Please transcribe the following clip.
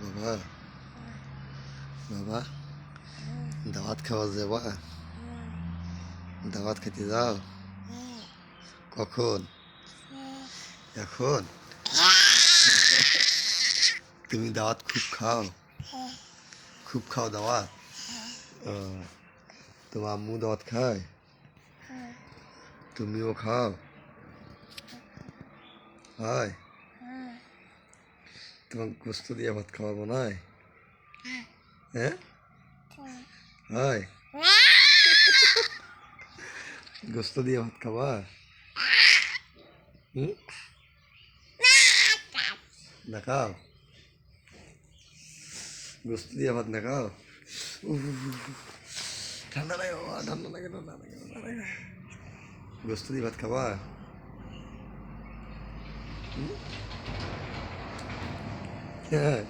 বাবা বাবা দাওয়াত খাওয়া যাবা? দাওয়াত খেতে যাও? কখন? এখন? তুমি দাওয়াত খুব খাও? খুব খাও দাওয়াত? তোমার আম্মু দাওয়াত খায়? তুমিও খাও? হয়? তোমার গোস্ত দিয়ে ভাত খাওয়াবো না? হ্যাঁ, হয়? গোস্ত দিয়ে ভাত খাবা? হুম, না খাও? গোস্ত দিয়ে ভাত না খাও? ঠান্ডা লাগে বাবা, ঠান্ডা লাগে, ঠান্ডা লাগে, ঠান্ডা লাগে। গোস্ত দিয়ে ভাত খাবা? হ্যাঁ।